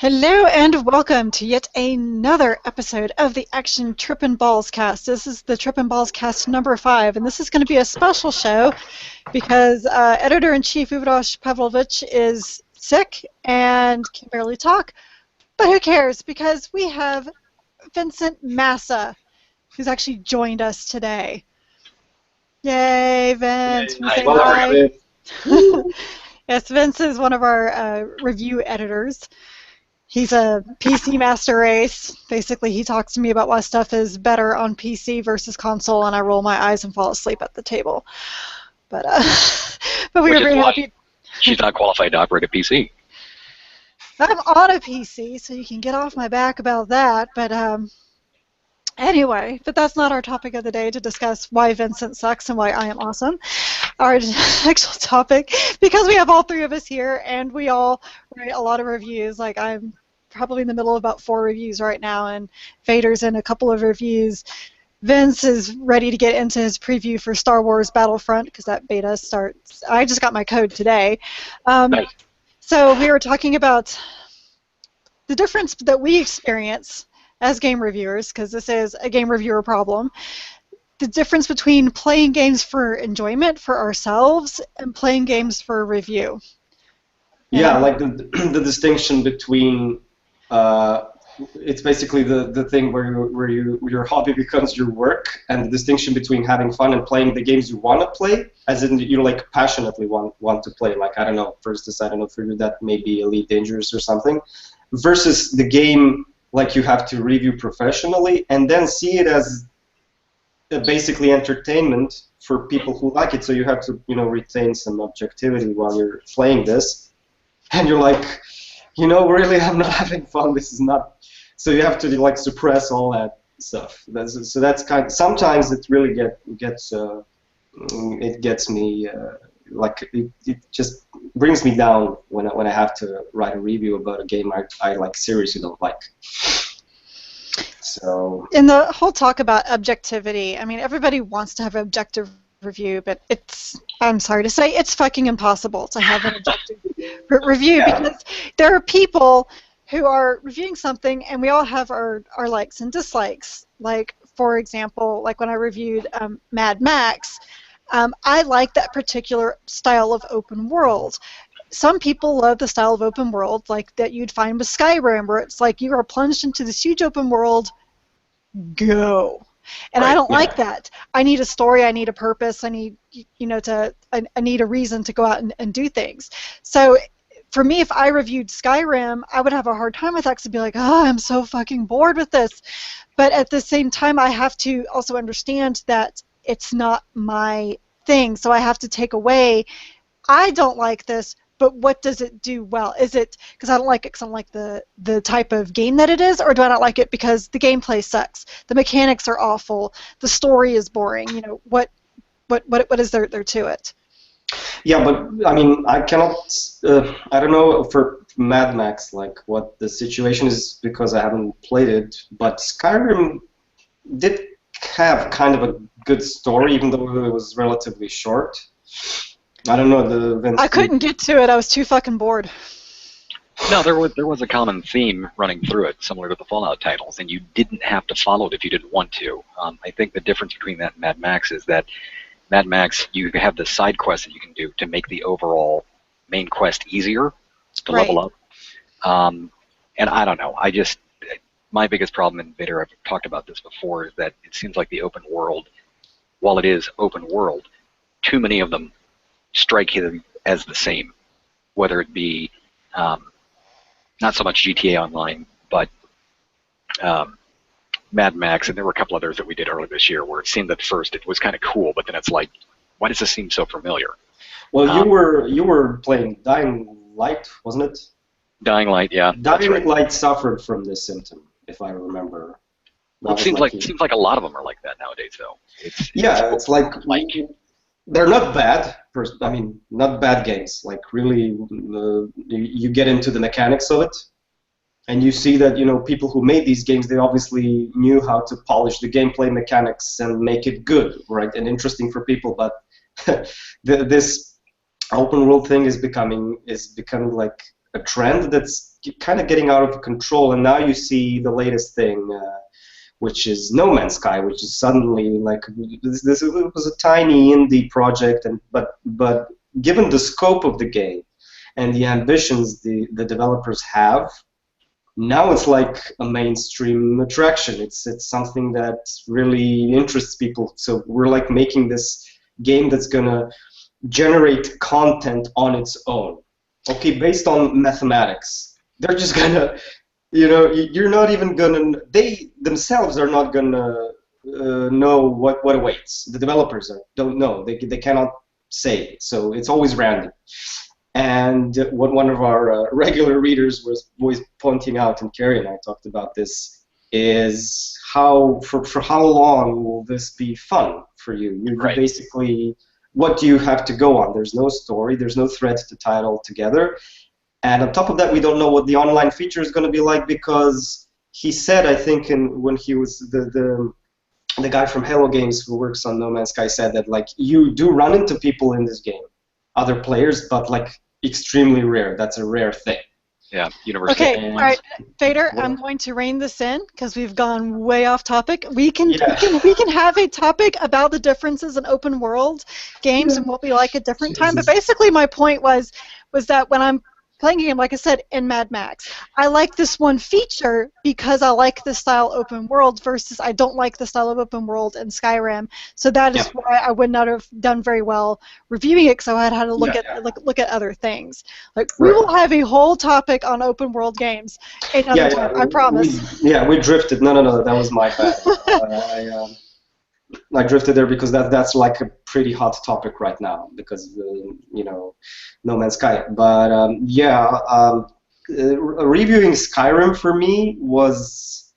Hello and welcome to yet another episode of the Action Trippin Ballscast. This is the Trippin Ballscast number 5, and this is going to be a special show because Editor-in-Chief Uvrosh Pavlovich is sick and can barely talk. But who cares? Because we have Vincent Massa, who's actually joined us today. Yay, Vince! Yay. Say Hi. Yes, Vince is one of our review editors. He's a PC master race. Basically, he talks to me about why stuff is better on PC versus console, and I roll my eyes and fall asleep at the table. But we were very happy. She's not qualified to operate a PC. I'm on a PC, so you can get off my back about that. But anyway, but that's not our topic of the day to discuss why Vincent sucks and why I am awesome. Our actual topic, because we have all three of us here, and we all write a lot of reviews. Like I'm probably in the middle of about 4 reviews right now, and Vader's in a couple of reviews. Vince is ready to get into his preview for Star Wars Battlefront because that beta starts. I just got my code today. Nice. So we were talking about the difference that we experience as game reviewers, because this is a game reviewer problem. The difference between playing games for enjoyment for ourselves and playing games for review. Yeah, like the distinction between it's basically the thing where your hobby becomes your work, and the distinction between having fun and playing the games you want to play, as in you like passionately want to play. Like I don't know, first I don't know, for you that may be Elite Dangerous or something, versus the game like you have to review professionally and then see it as basically entertainment for people who like it. So you have to retain some objectivity while you're playing this, and you're like, really, I'm not having fun. This is not. So you have to like suppress all that stuff. That's kind of, sometimes it really gets me like it just brings me down when I have to write a review about a game I like seriously don't like. So in the whole talk about objectivity, I mean, everybody wants to have an objective review, but I'm sorry to say, it's fucking impossible to have an objective review because there are people who are reviewing something, and we all have our likes and dislikes. Like, for example, like when I reviewed Mad Max, I like that particular style of open world. Some people love the style of open world like that you'd find with Skyrim, where it's like you are plunged into this huge open world, go. And I don't like that. I need a story. I need a purpose. I need, I need a reason to go out and do things. So for me, if I reviewed Skyrim, I would have a hard time with that because I'd be like, oh, I'm so fucking bored with this. But at the same time, I have to also understand that it's not my thing. So I have to take away, I don't like this, but what does it do well? Is it because I don't like it because I don't like the type of game that it is, or do I not like it because the gameplay sucks, the mechanics are awful, the story is boring? What is there to it? Yeah, but I mean, I cannot. I don't know for Mad Max like what the situation is because I haven't played it. But Skyrim did have kind of a good story, even though it was relatively short. I don't know I couldn't get to it. I was too fucking bored. No, there was a common theme running through it, similar to the Fallout titles, and you didn't have to follow it if you didn't want to. I think the difference between that and Mad Max is that Mad Max, you have the side quests that you can do to make the overall main quest easier to level up. And I don't know. My biggest problem in Vader, I've talked about this before, is that it seems like the open world, while it is open world, too many of them strike him as the same, whether it be not so much GTA Online, but Mad Max, and there were a couple others that we did earlier this year where it seemed at first it was kind of cool, but then it's like, why does this seem so familiar? Well, you were playing Dying Light, wasn't it? Dying Light, yeah. Dying Light suffered from this symptom, if I remember. Well, it seems like a lot of them are like that nowadays, though. It's like they're not bad. I mean, not bad games. Like really, you get into the mechanics of it, and you see that people who made these games, they obviously knew how to polish the gameplay mechanics and make it good, right, and interesting for people. But this open world thing is becoming like a trend that's kind of getting out of control, and now you see the latest thing, which is No Man's Sky, which is suddenly like this it was a tiny indie project, and but given the scope of the game and the ambitions the developers have, now it's like a mainstream attraction. It's something that really interests people. So we're like making this game that's gonna generate content on its own. Okay, based on mathematics. They're just gonna, you're not even gonna. They themselves are not gonna know what awaits. The developers don't know. They cannot say. So it's always random. And what one of our regular readers was always pointing out, and Carrie and I talked about this, is how for how long will this be fun for you? You Right. basically, what do you have to go on? There's no story, there's no thread to tie it all together, and on top of that, we don't know what the online feature is going to be like, because he said, I think, when he was the guy from Halo Games who works on No Man's Sky said that like you do run into people in this game, other players, but like extremely rare. That's a rare thing. Yeah, universal. Okay, all right, Vader, I'm going to rein this in because we've gone way off topic. We can have a topic about the differences in open world games and what we like at different times. But basically, my point was that when I'm playing a game, like I said, in Mad Max, I like this one feature because I like the style open world versus I don't like the style of open world in Skyrim. So that is why I would not have done very well reviewing it, because I had to look at other things. Like we will have a whole topic on open world games another time, I promise. We drifted. No, that was my bad. I drifted there because that's like a pretty hot topic right now because No Man's Sky. But reviewing Skyrim for me was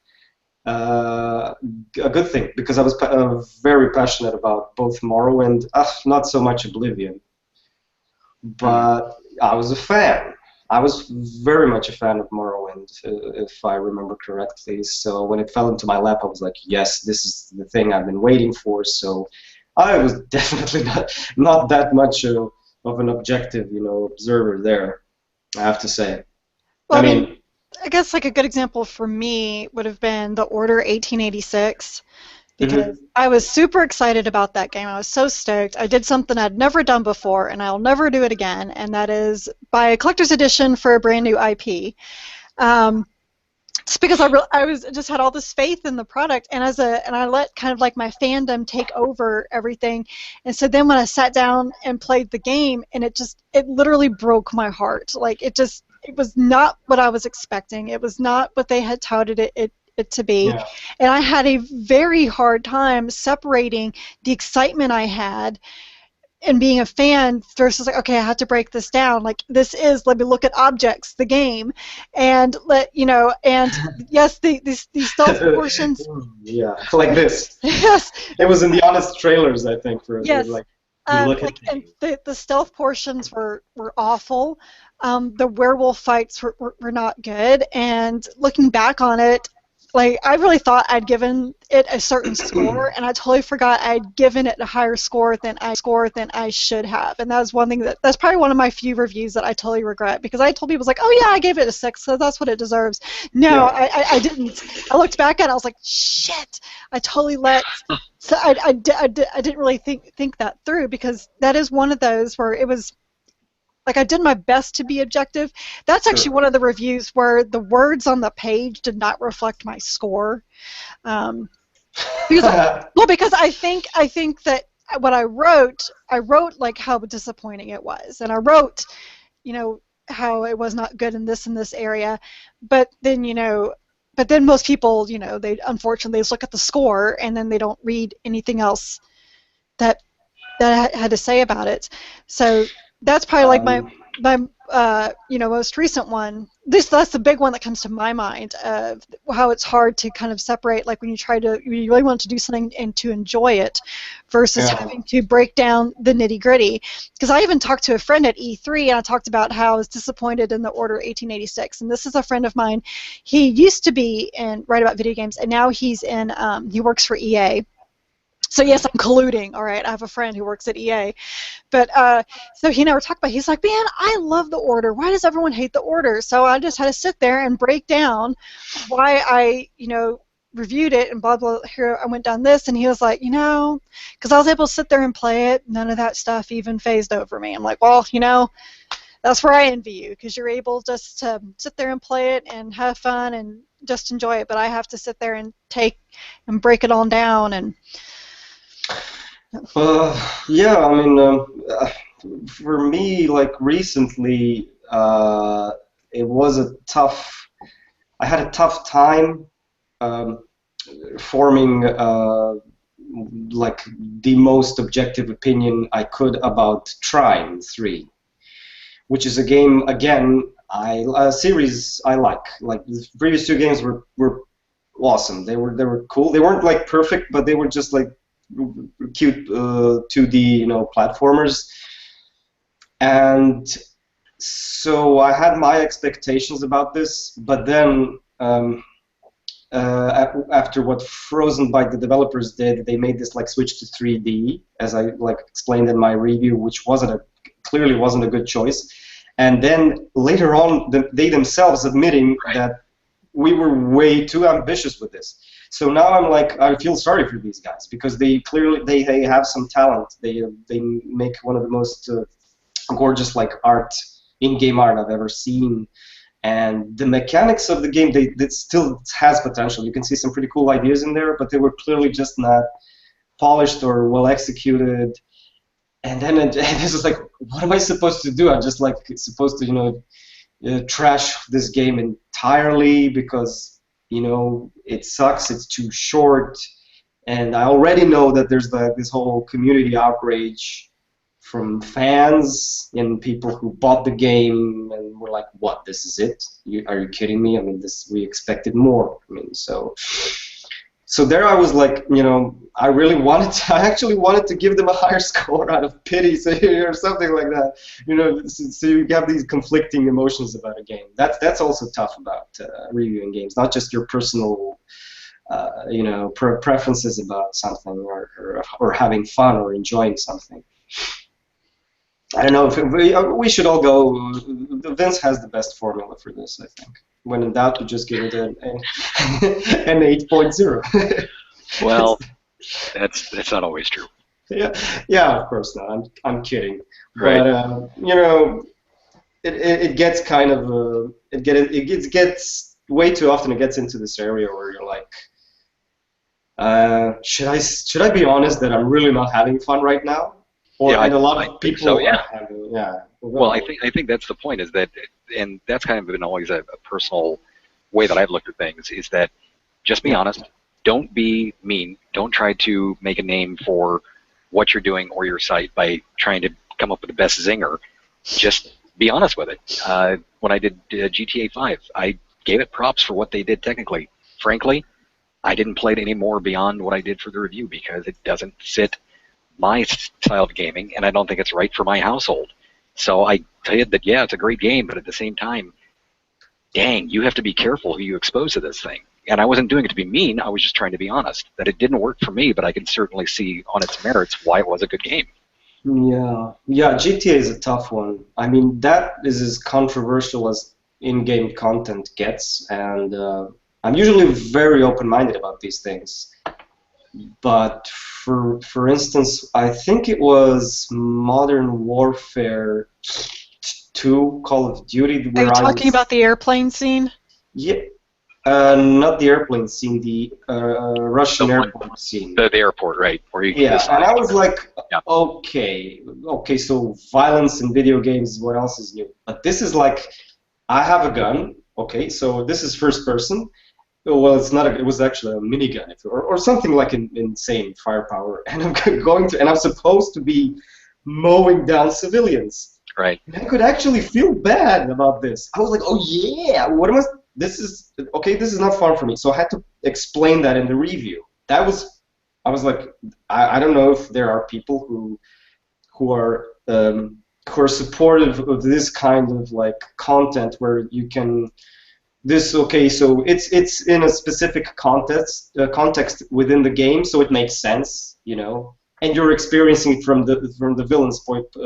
a good thing because I was very passionate about both Morrowind, not so much Oblivion, but I was a fan. I was very much a fan of Morrowind, if I remember correctly. So when it fell into my lap, I was like, yes, this is the thing I've been waiting for. So I was definitely not that much of an objective, observer there, I have to say. Well, I mean, I guess like a good example for me would have been The Order 1886. Because I was super excited about that game. I was so stoked. I did something I'd never done before, and I'll never do it again, and that is buy a collector's edition for a brand new IP. Just because I just had all this faith in the product, and I let kind of like my fandom take over everything. And so then when I sat down and played the game, and it literally broke my heart. Like it was not what I was expecting. It was not what they had touted it to be, and I had a very hard time separating the excitement I had and being a fan versus like, okay, I have to break this down. Like this is, let me look at objects, the game, and and yes, these stealth portions. Yeah, like this. Yes. It was in the honest trailers, I think. Yes. Like, and the stealth portions were awful. The werewolf fights were not good, and looking back on it, like I really thought I'd given it a certain score, and I totally forgot I'd given it a higher score than I should have. And that was one thing that's probably one of my few reviews that I totally regret, because I told people, like, oh yeah, I gave it a 6, so that's what it deserves. No, I didn't. I looked back at it, I was like, shit, I totally let. So I didn't really think that through, because that is one of those where it was. Like I did my best to be objective. That's actually one of the reviews where the words on the page did not reflect my score, because I think that what I wrote like how disappointing it was, and I wrote, how it was not good in this area, but then most people, they unfortunately just look at the score and then they don't read anything else that I had to say about it. So. That's probably like my most recent one. That's the big one that comes to my mind of how it's hard to kind of separate, like when you really want to do something and to enjoy it versus having to break down the nitty-gritty. Because I even talked to a friend at E3, and I talked about how I was disappointed in The Order 1886. And this is a friend of mine. He used to be write about video games, and now he's he works for EA. So yes, I'm colluding. All right, I have a friend who works at EA, but so he and I were talking about. He's like, man, I love the Order. Why does everyone hate the Order? So I just had to sit there and break down why I, reviewed it and blah blah. Here I went down this, and he was like, because I was able to sit there and play it. None of that stuff even phased over me. I'm like, well, that's where I envy you, because you're able just to sit there and play it and have fun and just enjoy it. But I have to sit there and take and break it all down and. Yeah, I mean, for me, like recently, it was a tough. I had a tough time um, forming like the most objective opinion I could about Trine 3, which is a game again, a series I like. Like the previous two games were awesome. They were cool. They weren't like perfect, but they were just like cute 2D platformers. And so I had my expectations about this, but then after what Frozen Byte, the developers, did, they made this like switch to 3D, as I like explained in my review, which clearly wasn't a good choice. And then later on, they themselves admitting that we were way too ambitious with this. So now I'm like, I feel sorry for these guys, because they clearly they have some talent. They make one of the most gorgeous like in-game art I've ever seen. And the mechanics of the game, it still has potential. You can see some pretty cool ideas in there, but they were clearly just not polished or well executed. And then this is like, what am I supposed to do? I'm just like supposed to, trash this game entirely because, it sucks, it's too short. And I already know that there's this whole community outrage from fans and people who bought the game and were like, what, this is it? Are you kidding me? I mean, we expected more. I mean, so there I was like, I actually wanted to give them a higher score out of pity or something like that. So you have these conflicting emotions about a game. That's also tough about reviewing games, not just your personal preferences about something or having fun or enjoying something. I don't know if we should all go. Vince has the best formula for this, I think. When in doubt, you just give it an 8.0. Well, that's not always true. Yeah, of course not. I'm kidding. Right. But it gets kind of it gets way too often. It gets into this area where you're like, should I be honest that I'm really not having fun right now? And a lot of people so, yeah. are having, yeah. Well, I think that's the point, is that, and that's kind of been always a personal way that I've looked at things, is that just be honest, don't be mean, don't try to make a name for what you're doing or your site by trying to come up with the best zinger. Just be honest with it. When I did GTA 5, I gave it props for what they did technically. Frankly, I didn't play it any more beyond what I did for the review because it doesn't fit my style of gaming, and I don't think it's right for my household. So I tell you that, yeah, it's a great game, but at the same time, dang, you have to be careful who you expose to this thing. And I wasn't doing it to be mean, I was just trying to be honest. That it didn't work for me, but I can certainly see on its merits why it was a good game. Yeah, GTA is a tough one. I mean, that is as controversial as in-game content gets, and I'm usually very open-minded about these things. But for instance, I think it was Modern Warfare 2, Call of Duty. Are you talking about the airplane scene? Yeah, not the airplane scene, the Russian airport scene. The airport, right? Where you and I was like, okay, so violence in video games, what else is new? But this is like, I have a gun, okay, so this is first person. Well, it's not. It was actually a minigun, or something like an insane firepower, and I'm supposed to be mowing down civilians. Right. And I could actually feel bad about this. I was like, oh yeah, what am I? This is okay. This is not fun for me. So I had to explain that in the review. I was like, I don't know if there are people who are supportive of this kind of like content where you can okay, so it's in a specific context within the game, so it makes sense, you know, and you're experiencing it from the villain's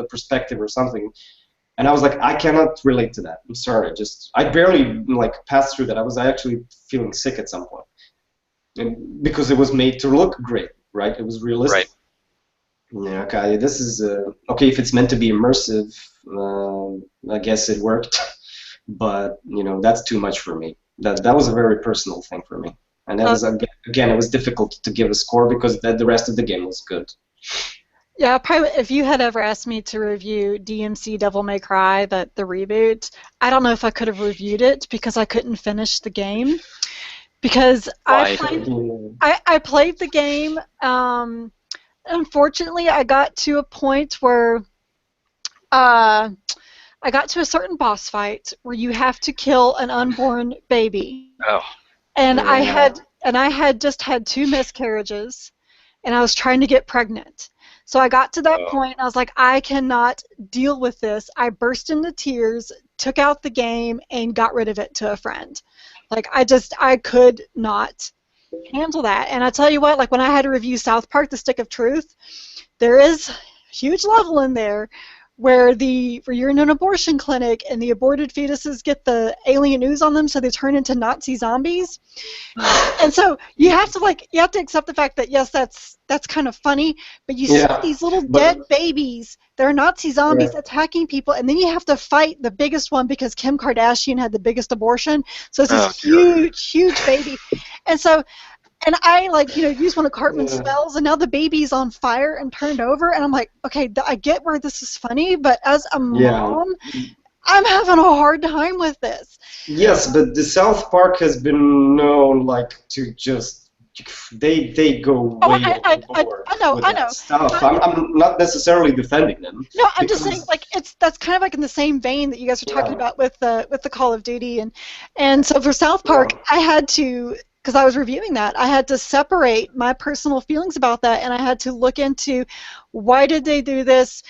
perspective or something. And I was like, I cannot relate to that. I'm sorry, I barely like passed through that. I was actually feeling sick at some point, and because it was made to look great, right? It was realistic. Right. Yeah. Okay. This is okay if it's meant to be immersive. I guess it worked. But you know, that's too much for me. That was a very personal thing for me, and that was again, it was difficult to give a score because the rest of the game was good. Yeah, probably if you had ever asked me to review DMC Devil May Cry, the reboot, I don't know if I could have reviewed it because I couldn't finish the game. Because I played the game. Unfortunately, I got to a point where I got to a certain boss fight where you have to kill an unborn baby. Oh. And yeah. I had just had 2 miscarriages, and I was trying to get pregnant. So I got to that point, and I was like, I cannot deal with this. I burst into tears, took out the game, and got rid of it to a friend. Like, I could not handle that. And I tell you what, like when I had to review South Park: The Stick of Truth, there is a huge level in there where you're in an abortion clinic and the aborted fetuses get the alien ooze on them, so they turn into Nazi zombies. And so you have to accept the fact that yes, that's kind of funny, but you see these little dead babies. They're Nazi zombies attacking people, and then you have to fight the biggest one because Kim Kardashian had the biggest abortion. So it's this huge baby, and so. And I, use one of Cartman's spells, and now the baby's on fire and turned over, and I'm like, okay, I get where this is funny, but as a mom, I'm having a hard time with this. Yes, but the South Park has been known, to just, they go way overboard I know. Stuff. I'm not necessarily defending them. No, I'm just saying, that's kind of like in the same vein that you guys were talking about with the Call of Duty, and so for South Park, I had to... because I was reviewing that, I had to separate my personal feelings about that, and I had to look into why did they do this?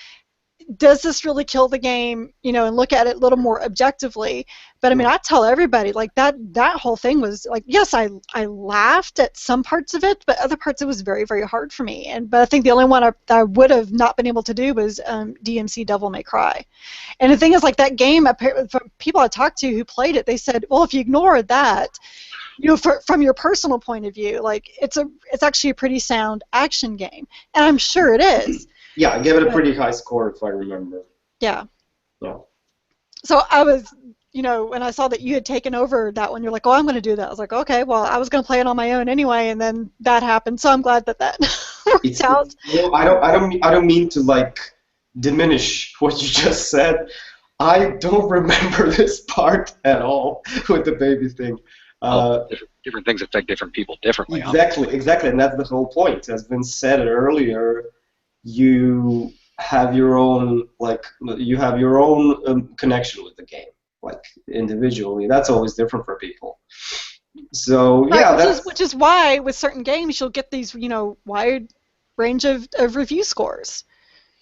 Does this really kill the game? And look at it a little more objectively. But I mean, I tell everybody, that whole thing was yes, I laughed at some parts of it, but other parts it was very, very hard for me. But I think the only one I would have not been able to do was DMC Devil May Cry. And the thing is, that game, from people I talked to who played it, they said, well, if you ignore that, from your personal point of view, it's actually a pretty sound action game, and I'm sure it is. Yeah, I gave it a pretty high score if I remember. Yeah. Yeah. So I was, when I saw that you had taken over that one, you're like, oh, I'm going to do that. I was like, okay, well, I was going to play it on my own anyway, and then that happened. So I'm glad that worked out. I don't mean to diminish what you just said. I don't remember this part at all with the baby thing. Different things affect different people differently. Exactly, and that's the whole point. As Vince said earlier, you have your own connection with the game, individually. That's always different for people. So which is why with certain games you'll get these wide range of review scores.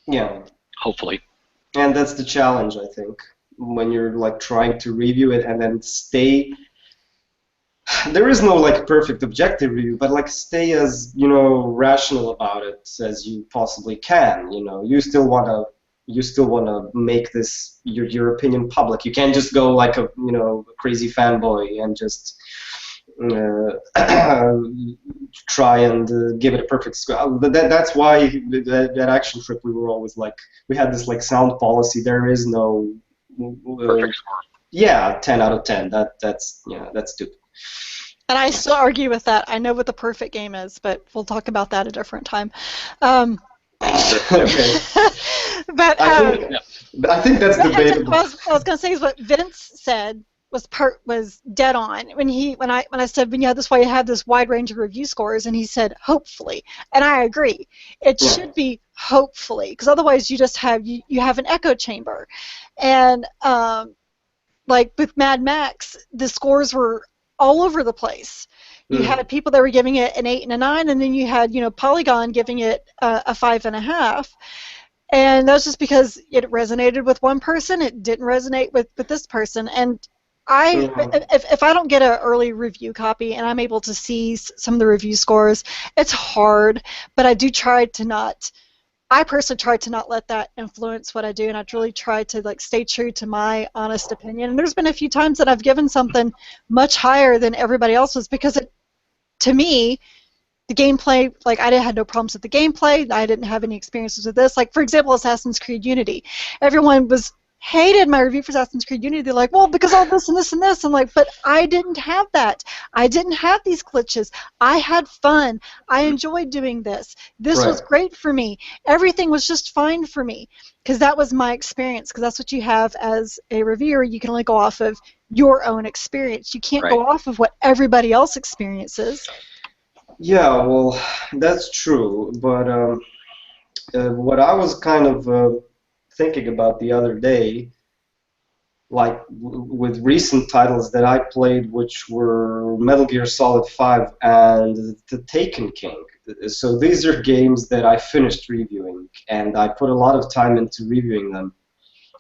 Yeah. Hopefully. And that's the challenge, I think, when you're trying to review it and then stay. There is no perfect objective review, but stay as rational about it as you possibly can. You still wanna make this your opinion public. You can't just go like a crazy fanboy and just try and give it a perfect score. That's why that action trip we were always we had this sound policy. There is no perfect score. Yeah, 10 out of 10. That's stupid. And I still argue with that. I know what the perfect game is, but we'll talk about that a different time. Okay. But I think that's debatable. What I was going to say is what Vince said was dead on when I said, that's why you have this wide range of review scores, and he said hopefully, and I agree. It should be hopefully, because otherwise you just have you have an echo chamber, and with Mad Max, the scores were all over the place. You had people that were giving it an 8 and a 9, and then you had Polygon giving it a 5.5. And that's just because it resonated with one person. It didn't resonate with this person. And if I don't get an early review copy and I'm able to see some of the review scores, it's hard, but I do try to not. I personally try to not let that influence what I do, and I really try to like stay true to my honest opinion. And there's been a few times that I've given something much higher than everybody else's because to me, the gameplay, like I had no problems with the gameplay. I didn't have any experiences with this. Like for example, Assassin's Creed Unity. Everyone hated my review for Assassin's Creed Unity. They're like, well, because all this and this and this. I'm like, but I didn't have that. I didn't have these glitches. I had fun. I enjoyed doing this. This was great for me. Everything was just fine for me because that was my experience. Because that's what you have as a reviewer. You can only go off of your own experience. You can't go off of what everybody else experiences. Yeah, well, that's true. But what I was kind of thinking about the other day, like with recent titles that I played, which were Metal Gear Solid 5 and The Taken King. So these are games that I finished reviewing, and I put a lot of time into reviewing them.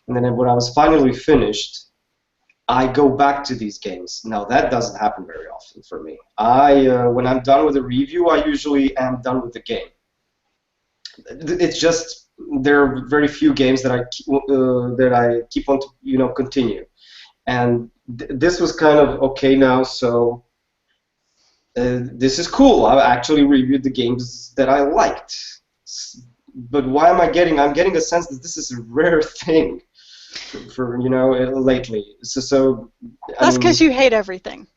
And then when I was finally finished, I go back to these games. Now that doesn't happen very often for me. When I'm done with a review, I usually am done with the game. It's just there are very few games that I keep on to continue, and this was kind of okay now. So this is cool. I actually reviewed the games that I liked. But why am I getting? I'm getting a sense that this is a rare thing. For lately, so that's because you hate everything.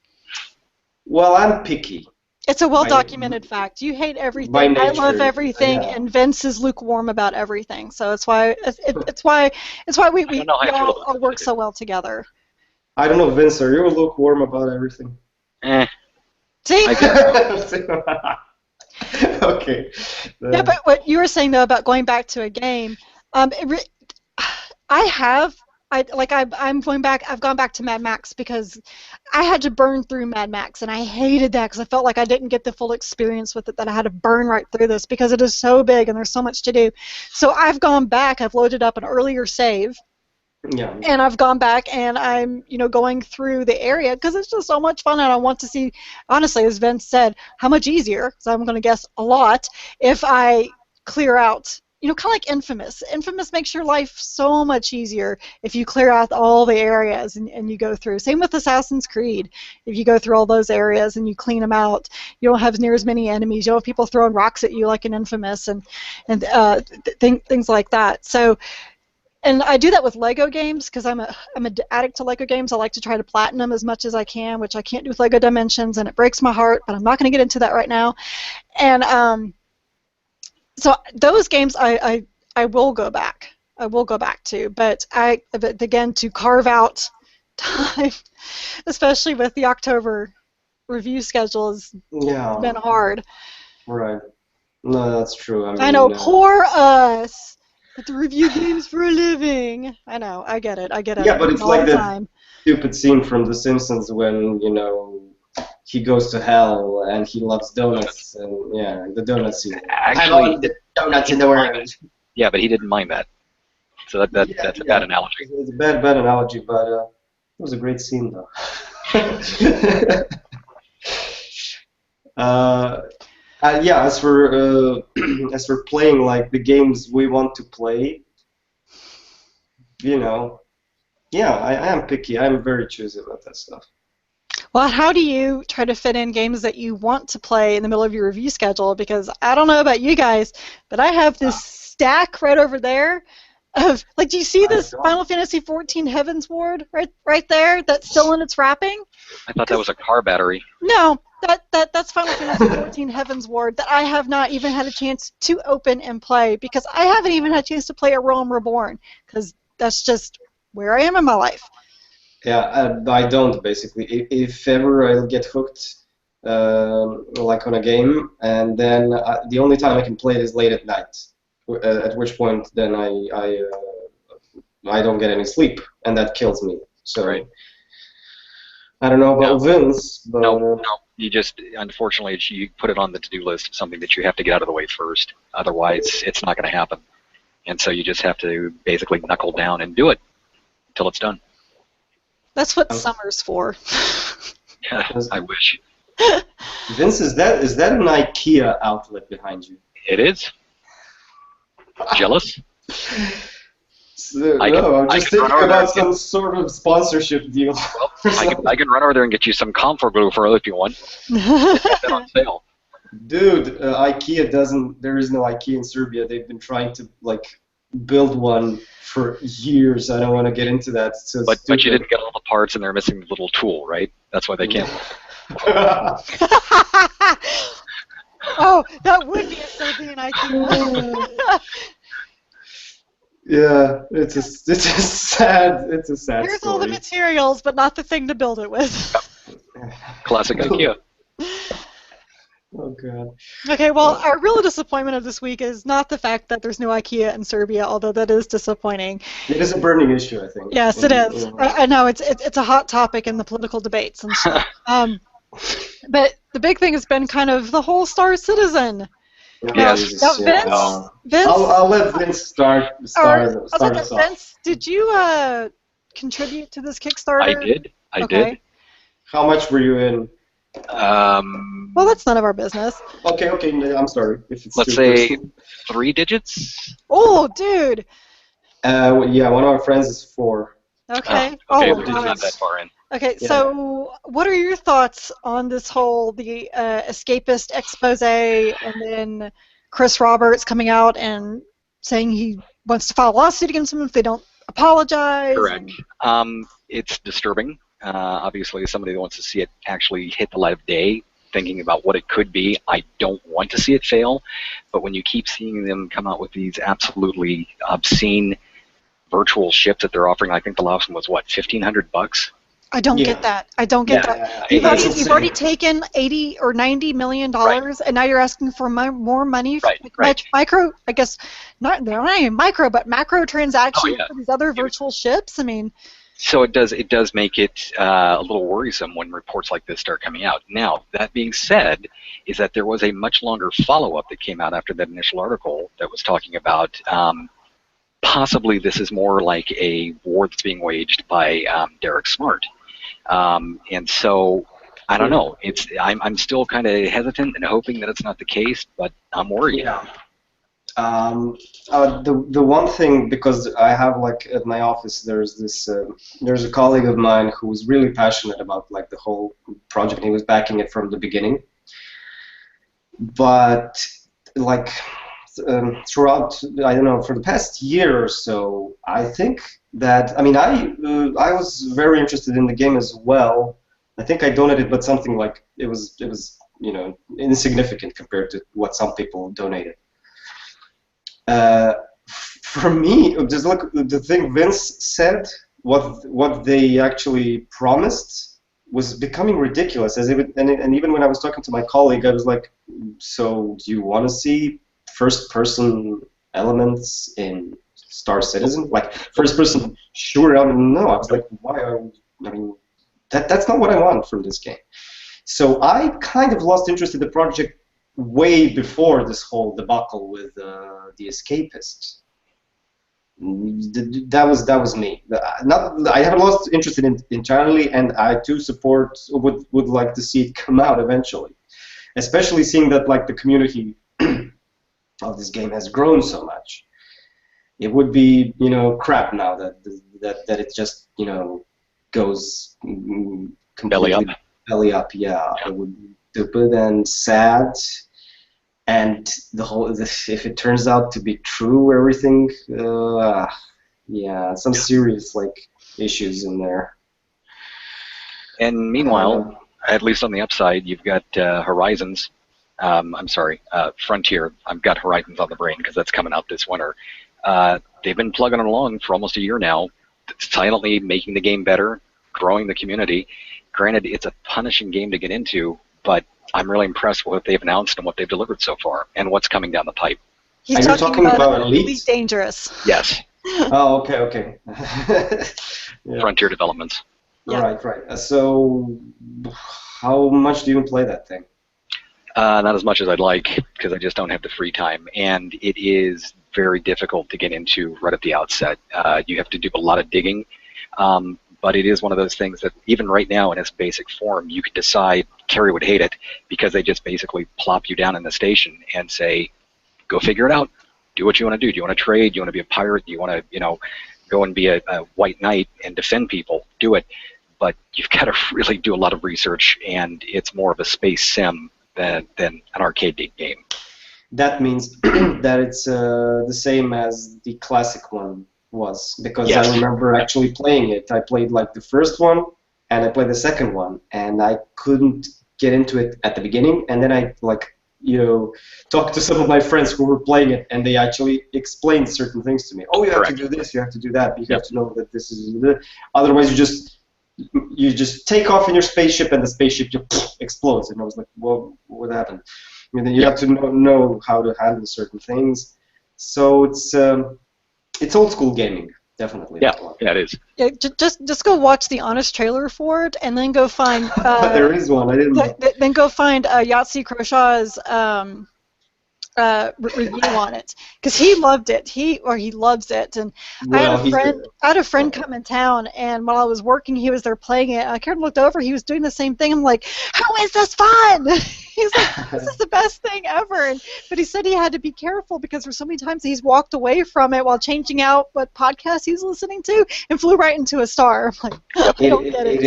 Well, I'm picky. It's a well-documented fact. You hate everything. By nature, I love everything, and Vince is lukewarm about everything. So it's why we all work so well together. I don't know, Vince. Are you lukewarm about everything? See? Okay. Yeah, but what you were saying though about going back to a game, I've gone back to Mad Max because I had to burn through Mad Max, and I hated that because I felt like I didn't get the full experience with it, that I had to burn right through this because it is so big and there's so much to do. So I've gone back, I've loaded up an earlier save, and I've gone back and I'm going through the area because it's just so much fun, and I want to see, honestly, as Vince said, how much easier, because I'm going to guess a lot, if I clear out. Kind of like Infamous. Infamous makes your life so much easier if you clear out all the areas and you go through. Same with Assassin's Creed. If you go through all those areas and you clean them out, you don't have near as many enemies. You don't have people throwing rocks at you like in Infamous and things like that. So, and I do that with Lego games because I'm an addict to Lego games. I like to try to platinum as much as I can, which I can't do with Lego Dimensions, and it breaks my heart, but I'm not going to get into that right now. And so those games I will go back. I will go back to, but again, to carve out time, especially with the October review schedule, has been hard. Right. No, that's true. I know, poor us. But to review games for a living. I know, I get it. Yeah, but it's like that stupid scene from The Simpsons when he goes to hell and he loves donuts, and the donut scene. Actually, the donuts in the world. Yeah, but he didn't mind that. So that's a bad analogy. It's a bad analogy, but it was a great scene though. As for playing like the games we want to play, I am picky. I'm very choosy about that stuff. Well, how do you try to fit in games that you want to play in the middle of your review schedule? Because I don't know about you guys, but I have this stack right over there of, like, do you see this Final Fantasy XIV Heaven's Ward right there that's still in its wrapping? I thought that was a car battery. No, that's Final Fantasy XIV Heaven's Ward that I have not even had a chance to open and play because I haven't even had a chance to play A Realm Reborn because that's just where I am in my life. Yeah, I don't, basically. If ever I'll get hooked, like on a game, and then the only time I can play it is late at night, at which point then I don't get any sleep, and that kills me. So I don't know about Vince, but... No, you just, unfortunately, you put it on the to-do list, something that you have to get out of the way first. Otherwise, it's not going to happen. And so you just have to basically knuckle down and do it until it's done. That's what summer's for. I wish. Vince, is that an IKEA outlet behind you? It is. Jealous? No, I'm just thinking about some sort of sponsorship deal. Well, I can run over there and get you some comfort glue for if you want. It's on sale. Dude, IKEA doesn't. There is no IKEA in Serbia. They've been trying to build one for years. I don't want to get into that. So but you didn't get all the parts, and they're missing the little tool, right? That's why they can't. Oh, that would be a Serbian IKEA. Yeah, it's a sad Here's story. all the materials, but not the thing to build it with. Classic IKEA. Oh god. Okay, well, our real disappointment of this week is not the fact that there's no IKEA in Serbia, although that is disappointing. It is a burning issue, I think. Yes, it is. I know it's a hot topic in the political debates and stuff. But the big thing has been kind of the whole Star Citizen. Yes. Now, Vince, I'll let Vince start us off. Vince, did you contribute to this Kickstarter? I did. How much were you in? Well, that's none of our business. Okay, I'm sorry. If it's let's say 3 digits. Oh, dude. Yeah, one of our friends is 4. Okay. Okay, we're not that far in. Okay, so what are your thoughts on this whole the escapist expose, and then Chris Roberts coming out and saying he wants to file a lawsuit against them if they don't apologize? Correct. It's disturbing. Obviously, as somebody that wants to see it actually hit the light of day, thinking about what it could be, I don't want to see it fail. But when you keep seeing them come out with these absolutely obscene virtual ships that they're offering, I think the last one was what, $1,500? I don't get that. I don't get that. You've already taken $80 or $90 million, and now you're asking for more money. Micro, I guess, they're not even micro, but macro transactions for these other virtual ships. I mean. So it does make it a little worrisome when reports like this start coming out. Now, that being said, is that there was a much longer follow-up that came out after that initial article that was talking about possibly this is more like a war that's being waged by Derek Smart. And so, I don't know. I'm still kind of hesitant and hoping that it's not the case, but I'm worried. Yeah. The one thing, because I have at my office there's a colleague of mine who's really passionate about the whole project, and he was backing it from the beginning. But throughout, I don't know, for the past year or so, I think that I was very interested in the game as well. I think I donated, but something it was insignificant compared to what some people donated. For me, just the thing Vince said, what they actually promised was becoming ridiculous. And even when I was talking to my colleague, I was like, so do you want to see first-person elements in Star Citizen? First-person shooter element? No. I was like, why? That's not what I want from this game. So I kind of lost interest in the project way before this whole debacle with the Escapist. That was me. I haven't lost interest in it entirely, and I too would like to see it come out eventually. Especially seeing that the community of this game has grown so much. It would be crap now that it just goes completely belly up. Yeah, it would be stupid and sad, and if it turns out to be true, everything, some serious issues in there. And meanwhile, at least on the upside, you've got Horizons. Frontier. I've got Horizons on the brain because that's coming out this winter. They've been plugging along for almost a year now, silently making the game better, growing the community. Granted, it's a punishing game to get into, but I'm really impressed with what they've announced and what they've delivered so far, and what's coming down the pipe. He's talking about Elite Dangerous. Yes. Oh, okay. Yeah. Frontier Developments. Yeah. Right. So, how much do you play that thing? Not as much as I'd like, because I just don't have the free time, and it is very difficult to get into right at the outset. You have to do a lot of digging. but it is one of those things that even right now in its basic form, you could decide Kerry would hate it because they just basically plop you down in the station and say, go figure it out. Do what you want to do. Do you want to trade? Do you want to be a pirate? Do you want to, go and be a white knight and defend people? Do it. But you've got to really do a lot of research, and it's more of a space sim than an arcade game. That means that it's the same as the classic one was, because Yes. I remember actually playing it. I played like the first one, and I played the second one, and I couldn't get into it at the beginning, and then I talked to some of my friends who were playing it, and they actually explained certain things to me. Oh, you have to do this, you have to do that, you have to know that this is otherwise you just take off in your spaceship and the spaceship just explodes. And I was like, well, what happened? And then you have to know how to handle certain things. So it's old school gaming, definitely. Yeah, it is. Yeah, just go watch the honest trailer for it, and then go find. There is one. I didn't. Then go find Yahtzee Crowshaw's review on it, because he loved it. He loves it, and I had a friend come in town, and while I was working, he was there playing it. I kind of looked over, he was doing the same thing. I'm like, how is this fun? He's like, this is the best thing ever. But he said he had to be careful because there's so many times he's walked away from it while changing out what podcast he's listening to and flew right into a star. I'm like, I don't get it.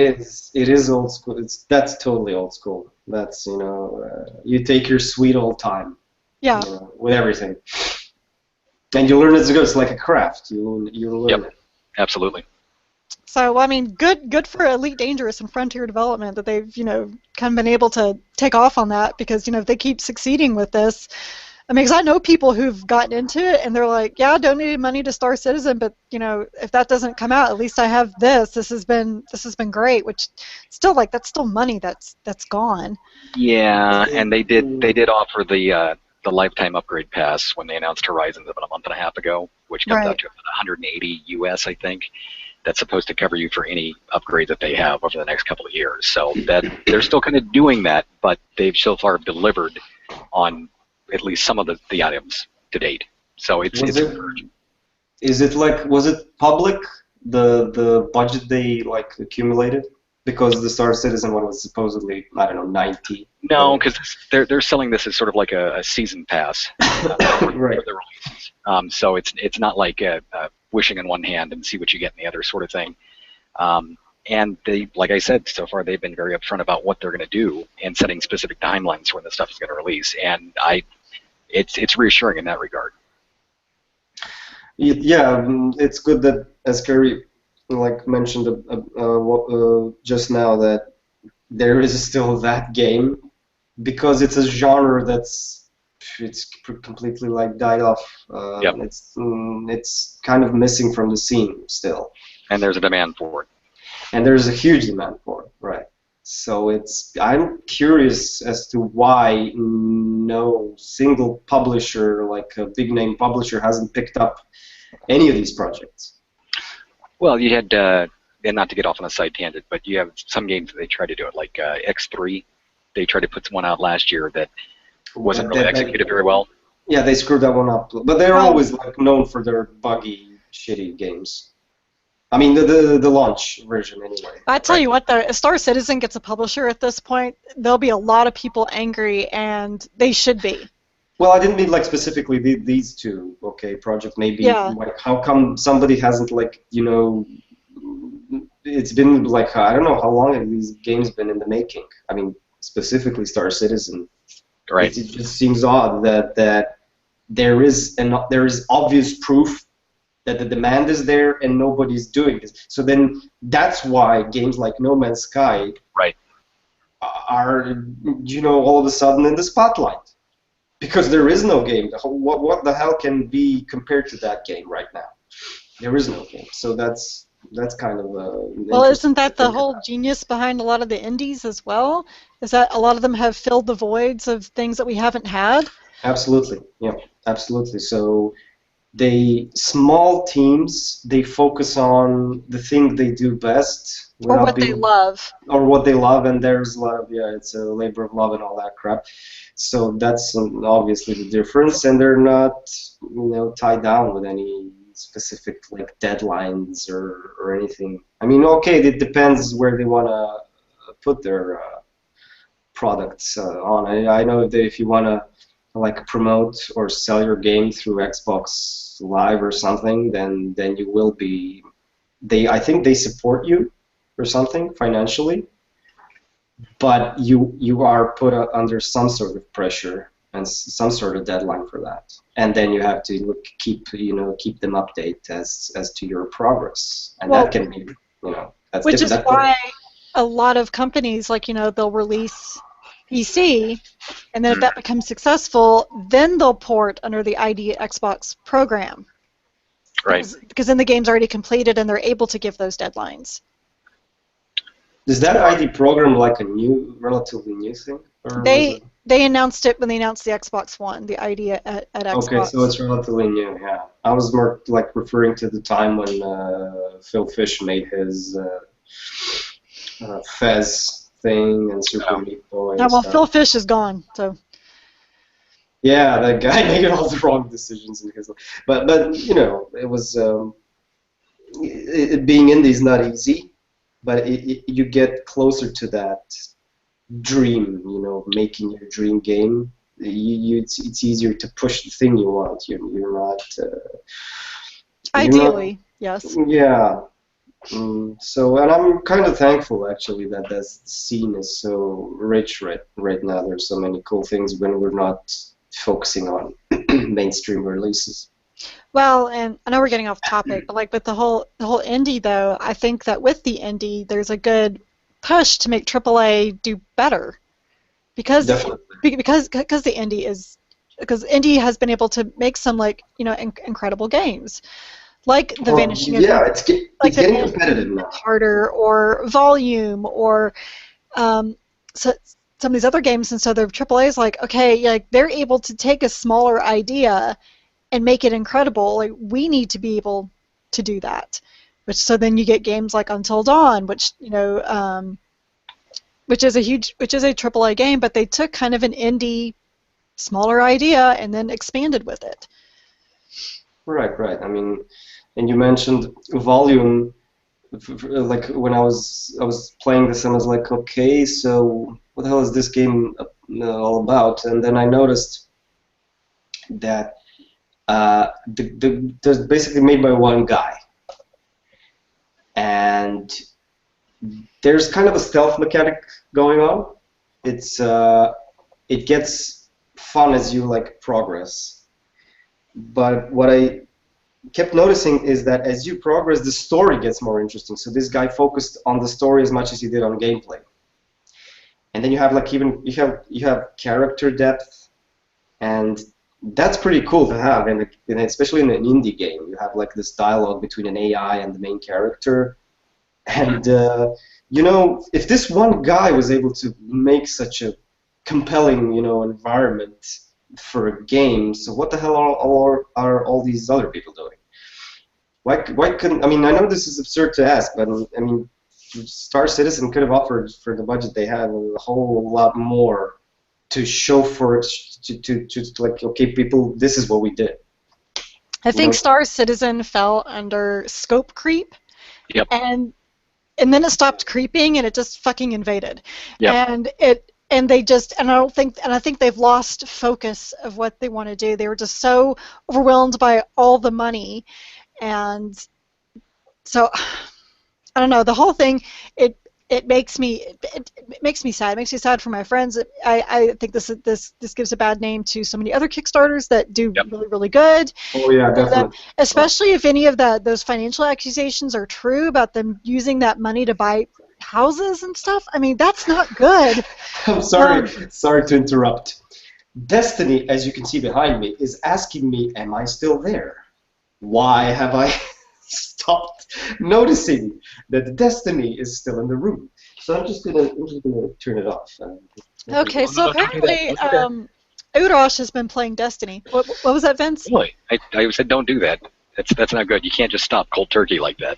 It is old school. That's totally old school. That's you take your sweet old time. Yeah. With everything. And you learn as it goes. It's like a craft. You learn it. Absolutely. So, I mean, good for Elite Dangerous and Frontier Development that they've, kind of been able to take off on that, because, if they keep succeeding with this. I mean, because I know people who've gotten into it and they're like, yeah, I donated money to Star Citizen, but, if that doesn't come out, at least I have this. This has been great, which still, that's still money that's gone. Yeah, and they did offer the lifetime upgrade pass when they announced Horizons about a month and a half ago, which comes out to about 180 US, I think. That's supposed to cover you for any upgrade that they have over the next couple of years. So that they're still kind of doing that, but they've so far delivered on at least some of the items to date. So it's encouraging. Was it public, the budget they accumulated? Because the Star Citizen one was supposedly, I don't know, 90. No, because they're selling this as sort of like a season pass for the releases. So it's not like wishing in one hand and see what you get in the other sort of thing. And they, like I said, so far they've been very upfront about what they're going to do and setting specific timelines for when the stuff is going to release. And it's reassuring in that regard. Yeah, it's good that, as Kerry mentioned just now, that there is still that game, because it's a genre it's completely died off. It's kind of missing from the scene still. And there's a demand for it. And there's a huge demand for it, right? So I'm curious as to why no single publisher, like a big name publisher, hasn't picked up any of these projects. Well, you had, and not to get off on a side tangent, but you have some games that they try to do it, like X3. They tried to put one out last year that wasn't really executed very well. Yeah, they screwed that one up. But they're always known for their buggy, shitty games. I mean, the launch version, anyway. I tell you what, though, if Star Citizen gets a publisher at this point, there'll be a lot of people angry, and they should be. Well, I didn't mean specifically these two, project. Maybe how come somebody hasn't it's been I don't know how long have these games been in the making. I mean, specifically Star Citizen. Right. It just seems odd that there is obvious proof that the demand is there and nobody's doing this. So then that's why games like No Man's Sky are all of a sudden in the spotlight. Because there is no game. What the hell can be compared to that game right now? There is no game. So that's kind of well, isn't that the whole genius behind a lot of the indies as well? Is that a lot of them have filled the voids of things that we haven't had? Absolutely. Yeah, absolutely. So small teams, they focus on the thing they do best. Or what they love. Or what they love, and there's love. Yeah, it's a labor of love and all that crap. So that's obviously the difference, and they're not, tied down with any specific like deadlines or anything. I mean, okay, it depends where they want to put their products on. I know if you want to like promote or sell your game through Xbox Live or something, then you will be. I think they support you or something financially, but you are put under some sort of pressure and some sort of deadline for that, and then you have to keep them update as to your progress, and that can be that's which is different. why a lot of companies they'll release PC, and then if that becomes successful, then they'll port under the ID Xbox program. Right. Because then the game's already completed and they're able to give those deadlines. Is that ID program like a relatively new thing? Or they announced it when they announced the Xbox One, the ID at Xbox. Okay, so it's relatively new, yeah. I was more like referring to the time when Phil Fish made his Fez thing and Super Meat Boy. Well, Phil Fish is gone, so. Yeah, that guy made all the wrong decisions in his life. But it was being indie is not easy, but you get closer to that dream, making your dream game. It's easier to push the thing you want. You're not. Ideally, yes. Yeah. So, and I'm kind of thankful actually that the scene is so rich right now. There's so many cool things when we're not focusing on mainstream releases. Well, and I know we're getting off topic, but like with the whole indie though, I think that with the indie, there's a good push to make AAA do better, because the indie has been able to make some incredible games, like the Vanishing of it's getting competitive now. Harder or Volume or so some of these other games, and so the AAA is like, okay, they're able to take a smaller idea and make it incredible. Like, we need to be able to do that. So then you get games like Until Dawn, which is a AAA game, but they took kind of an indie, smaller idea and then expanded with it. Right. I mean, and you mentioned Volume. Like when I was playing this, and I was like, okay, so what the hell is this game all about? And then I noticed that there's basically made by one guy, and there's kind of a stealth mechanic going on. It gets fun as you progress, but what I kept noticing is that as you progress, the story gets more interesting. So this guy focused on the story as much as he did on gameplay. And then you have you have character depth, and that's pretty cool to have, and especially in an indie game, you have this dialogue between an AI and the main character. And if this one guy was able to make such a compelling environment for a game, so what the hell are all these other people doing? Why couldn't, I know this is absurd to ask, but Star Citizen could have offered, for the budget they had, a whole lot more to show okay, people, this is what we did. I think Star Citizen fell under scope creep. Yep. And then it stopped creeping and it just fucking invaded. Yep. And I think they've lost focus of what they want to do. They were just so overwhelmed by all the money, and so I don't know. The whole thing, it makes me sad. It makes me sad for my friends. I think this gives a bad name to so many other Kickstarters that do really, really good. Oh yeah, definitely. Especially if any of those financial accusations are true about them using that money to buy houses and stuff. That's not good. I'm sorry. Sorry to interrupt. Destiny, as you can see behind me, is asking me, am I still there? Why have I stopped noticing that Destiny is still in the room? So I'm just gonna turn it off. Okay, so apparently Urosh has been playing Destiny. What was that, Vince? Really? I said don't do that. That's not good. You can't just stop cold turkey like that.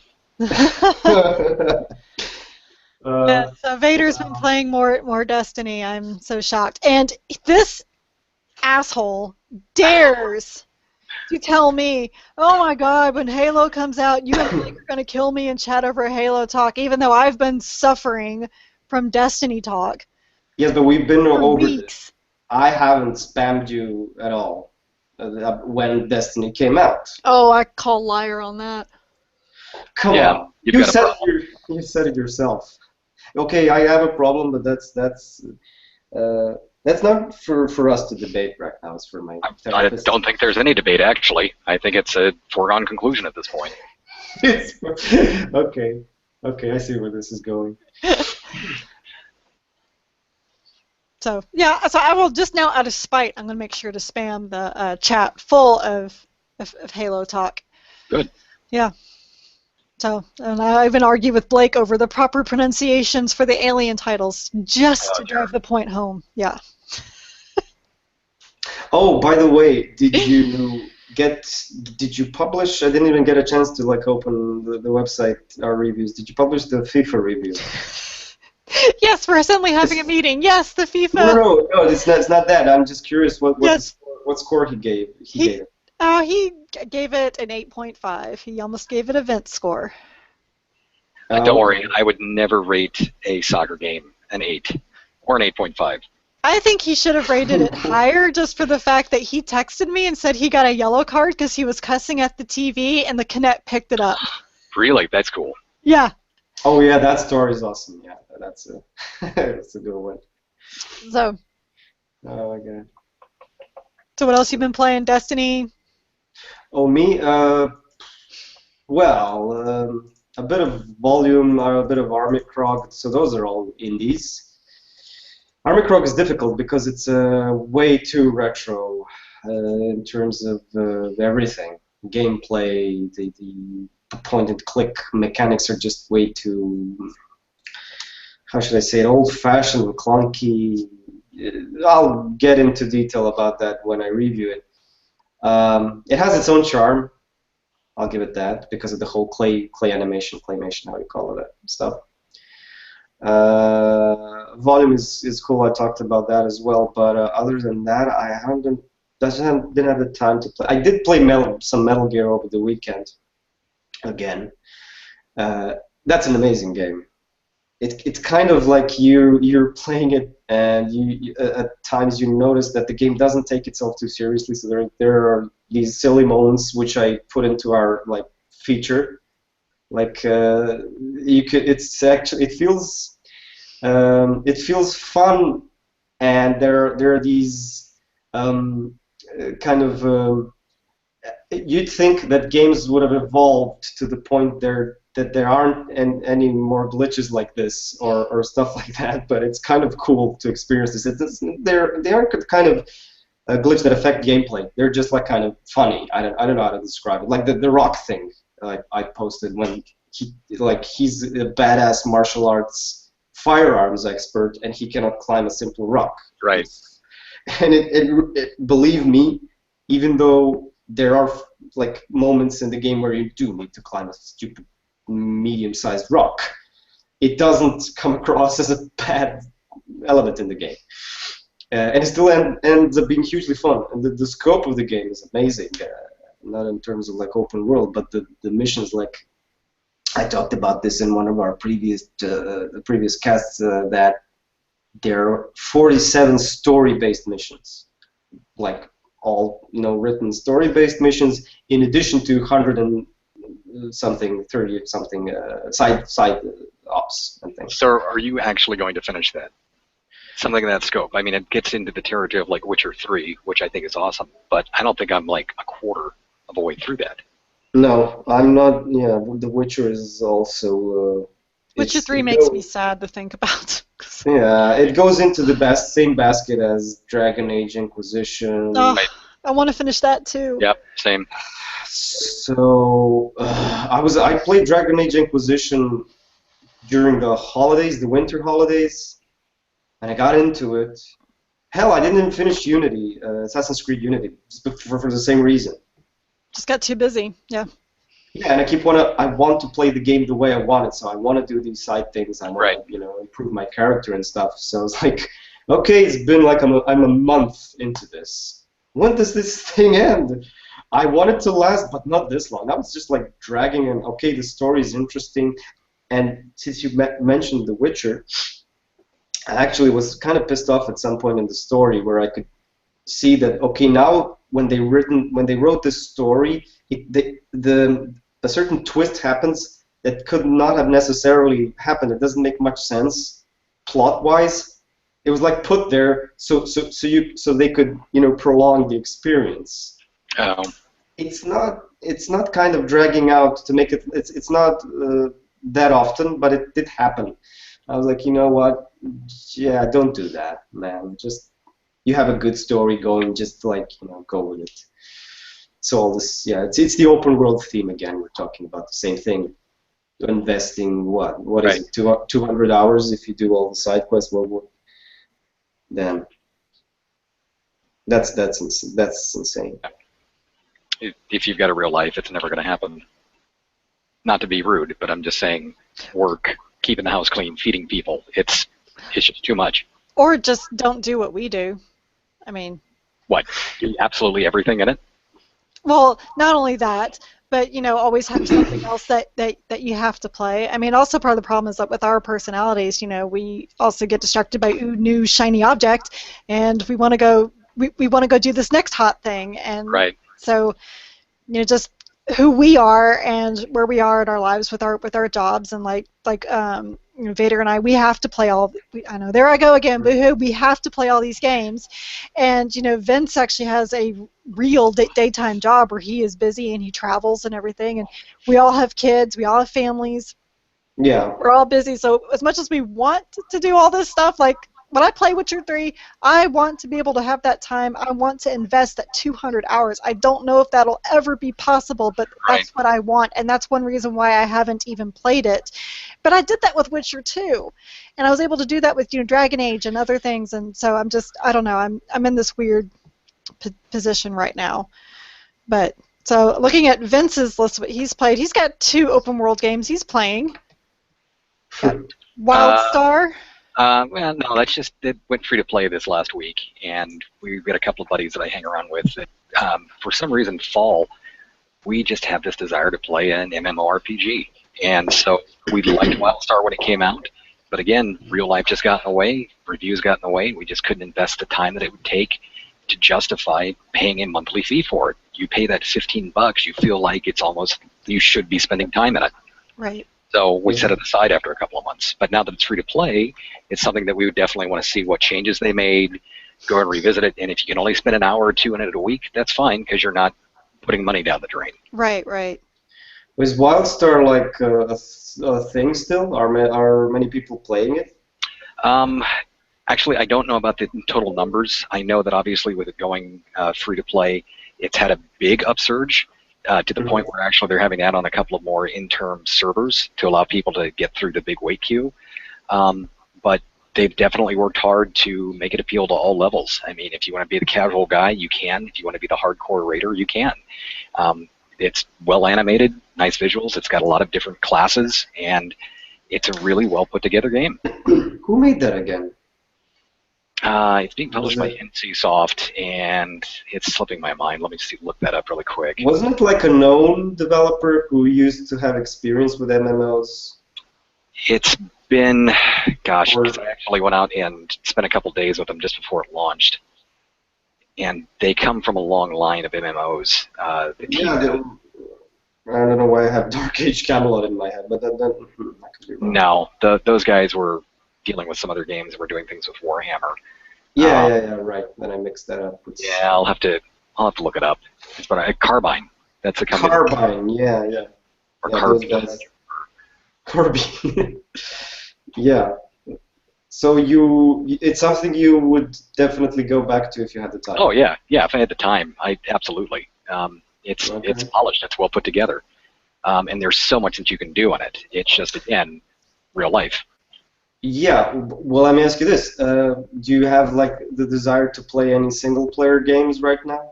So Vader's been playing more Destiny. I'm so shocked. And this asshole dares You tell me, oh my God, when Halo comes out, you and Blake are going to kill me and chat over Halo talk, even though I've been suffering from Destiny talk Yes, but we've been for over this. weeks. I haven't spammed you at all when Destiny came out. Oh, I call liar on that. Come Yeah, on, you've you got a said problem. you said it yourself. Okay, I have a problem, but that's not for us to debate right now. It's for my I therapist. don't think there's any debate, actually. I think it's a foregone conclusion at this point. Okay, okay, I see where this is going. So, yeah, so I will just now, out of spite, I'm going to make sure to spam the chat full of Halo talk. Good. Yeah. So, and I even argue with Blake over the proper pronunciations for the alien titles, just to drive the point home. Yeah. Oh, by the way, did you publish? I didn't even get a chance to like open the website, our reviews. Did you publish the FIFA review? Yes, we're suddenly having a meeting. Yes, the FIFA. No, it's not that. I'm just curious what Yes. what score he gave. He gave it. He gave it an 8.5. He almost gave it a Vince score. Don't worry, I would never rate a soccer game an 8 or an 8.5. I think he should have rated it higher just for the fact that he texted me and said he got a yellow card because he was cussing at the TV and the Kinect picked it up. Really? That's cool. Yeah. Oh yeah, that story is awesome. Yeah, that's a that's a good one. So. Oh my god. So what else you been playing? Destiny? Oh me? Well, a bit of Volume, a bit of Army Krog. So those are all indies. Army Krog is difficult because it's way too retro in terms of everything. Gameplay, the point-and-click mechanics are just way too, how should I say it, old-fashioned, clunky. I'll get into detail about that when I review it. It has its own charm, I'll give it that, because of the whole claymation, how you call it, that stuff. Volume is cool. I talked about that as well, but other than that, I didn't have the time to play. I did play some Metal Gear over the weekend. Again, that's an amazing game. It's kind of like you're playing it, and you at times you notice that the game doesn't take itself too seriously. So there are these silly moments which I put into our like feature. Like it feels fun, and there are these kind of you'd think that games would have evolved to the point that there aren't any more glitches like this or stuff like that, but it's kind of cool to experience this. They aren't kind of a glitch that affect gameplay. They're just like kind of funny. I don't know how to describe it. Like the rock thing I posted when he's a badass martial arts firearms expert and he cannot climb a simple rock. Right. And it believe me, even though there are like moments in the game where you do need to climb a stupid medium-sized rock, it doesn't come across as a bad element in the game. And it still ends up being hugely fun. And the scope of the game is amazing, not in terms of like open world, but the missions, like I talked about this in one of our previous casts, that there are 47 story-based missions, like all written story-based missions, in addition to 100 and something, 30 something side ops and things. So are you actually going to finish that? Something in that scope. I mean, it gets into the territory of like Witcher 3, which I think is awesome, but I don't think I'm like a quarter of a way through that. No, I'm not. Yeah, The Witcher is also. Witcher 3 makes me sad to think about. Yeah, it goes into the same basket as Dragon Age Inquisition. Oh, I want to finish that too. Yep, same. So I played Dragon Age Inquisition during the holidays, the winter holidays, and I got into it. Hell, I didn't even finish Unity, Assassin's Creed Unity, just for the same reason. Just got too busy. Yeah. Yeah, and I want to play the game the way I want it, so I want to do these side things. I want to, improve my character and stuff. So it's like, okay, it's been like I'm a month into this. When does this thing end? I wanted to last, but not this long. I was just like dragging in. Okay, the story is interesting, and since you mentioned The Witcher, I actually was kind of pissed off at some point in the story where I could see that okay, now when they wrote this story, a certain twist happens that could not have necessarily happened. It doesn't make much sense plot wise. It was like put there so they could prolong the experience. Oh, It's not kind of dragging out to make it. It's not that often, but it did happen. I was like, you know what? Yeah, don't do that, man. Just you have a good story going. Just like go with it. So all this, yeah, it's the open world theme again. We're talking about the same thing. Investing what is it? 200 hours if you do all the side quests. Well, then that's insane. if you've got a real life, it's never going to happen. Not to be rude, but I'm just saying, work, keeping the house clean, feeding people. It's just too much. Or just don't do what we do. I mean, What? Absolutely everything in it? well, not only that, but always have something else that you have to play. I mean, also part of the problem is that with our personalities, we also get distracted by new shiny object, and we want to go do this next hot thing, and Right. so just who we are and where we are in our lives with our jobs, and like Vader and we have to play all. I know, there I go again, boo-hoo. We have to play all these games, and Vince actually has a real daytime job where he is busy and he travels and everything, and we all have kids, we all have families. Yeah. We're all busy, so as much as we want to do all this stuff, like when I play Witcher 3, I want to be able to have that time. I want to invest that 200 hours. I don't know if that'll ever be possible, but that's what I want, and that's one reason why I haven't even played it. But I did that with Witcher 2, and I was able to do that with Dragon Age and other things, and so I don't know, I'm in this weird position right now. But so looking at Vince's list, what he's played, he's got 2 open world games he's playing. Got WildStar. Well, no, it went free to play this last week, and we've got a couple of buddies that I hang around with that, for some reason, fall, we just have this desire to play an MMORPG. And so we liked WildStar when it came out, but again, real life just got in the way, reviews got in the way, we just couldn't invest the time that it would take to justify paying a monthly fee for it. You pay that $15, you feel like it's almost, you should be spending time in it. Right. So we set it aside after a couple of months. But now that it's free to play, it's something that we would definitely want to see what changes they made, go and revisit it. And if you can only spend an hour or 2 in it a week, that's fine because you're not putting money down the drain. Right. Is WildStar like a thing still? Are many people playing it? Actually, I don't know about the total numbers. I know that obviously with it going free to play, it's had a big upsurge. To the point where actually they're having to add on a couple of more interim servers to allow people to get through the big wait queue. But they've definitely worked hard to make it appeal to all levels. I mean, if you want to be the casual guy, you can. If you want to be the hardcore raider, you can. It's well animated, nice visuals. It's got a lot of different classes, and it's a really well put together game. Who made that again? It's being published by NCSoft, and it's slipping my mind. Let me look that up really quick. Wasn't it like a known developer who used to have experience with MMOs? It's been, gosh, I actually went out and spent a couple days with them just before it launched. And they come from a long line of MMOs. I don't know why I have Dark Age Camelot in my head, but that could be wrong. No, those guys were dealing with some other games and were doing things with Warhammer. Yeah, right. Then I mixed that up. Yeah, I'll have to look it up. It's Carbine. That's the company. Carbine, yeah. Or Carbine. Carbine. Yeah. So it's something you would definitely go back to if you had the time. Oh yeah. If I had the time, absolutely. It's polished. It's well put together, and there's so much that you can do on it. It's just again, real life. Yeah, well, let me ask you this. Do you have like the desire to play any single-player games right now?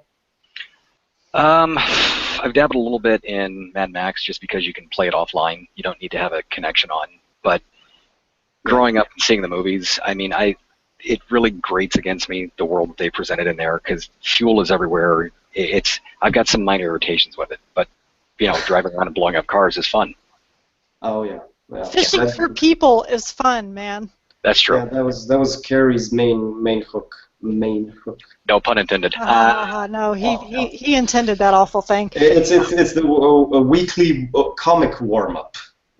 I've dabbled a little bit in Mad Max just because you can play it offline. You don't need to have a connection on. But growing up and seeing the movies, I mean, it really grates against me, the world that they presented in there, because fuel is everywhere. I've got some minor irritations with it, but driving around and blowing up cars is fun. Oh yeah. Yeah. Fishing for people is fun, man. That's true. Yeah, that was Carrie's main hook. Main hook. No pun intended. No, he intended that awful thing. It's the weekly comic warm up.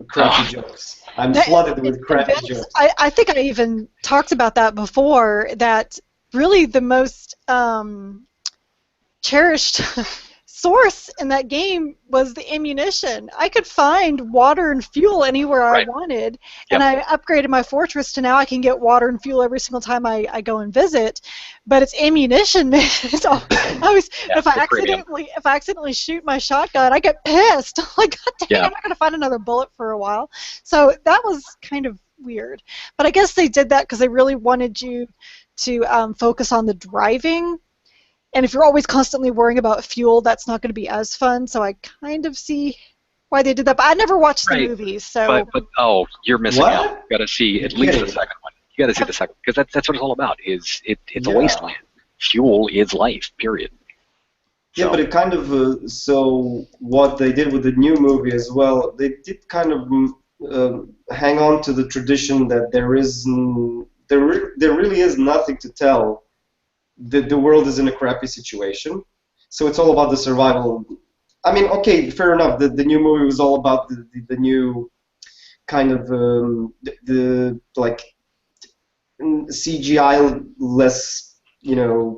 Crappy jokes. I'm flooded with crappy jokes. I think I even talked about that before. That really the most cherished source in that game was the ammunition. I could find water and fuel anywhere I wanted, and I upgraded my fortress to now I can get water and fuel every single time I go and visit. But it's ammunition, man. If I accidentally shoot my shotgun, I get pissed. I'm like, God dang, I'm not gonna find another bullet for a while. So that was kind of weird. But I guess they did that because they really wanted you to focus on the driving. And if you're always constantly worrying about fuel, that's not going to be as fun. So I kind of see why they did that. But I never watched the movies, so. But you're missing out. You got to see at least the second one. You got to see the second, because that's what it's all about. It's a wasteland. Fuel is life. Period. Yeah, but it kind of so what they did with the new movie as well. They did kind of hang on to the tradition that there really is nothing to tell. The world is in a crappy situation, so it's all about the survival. I mean, okay, fair enough. The new movie was all about the new kind of the CGI less,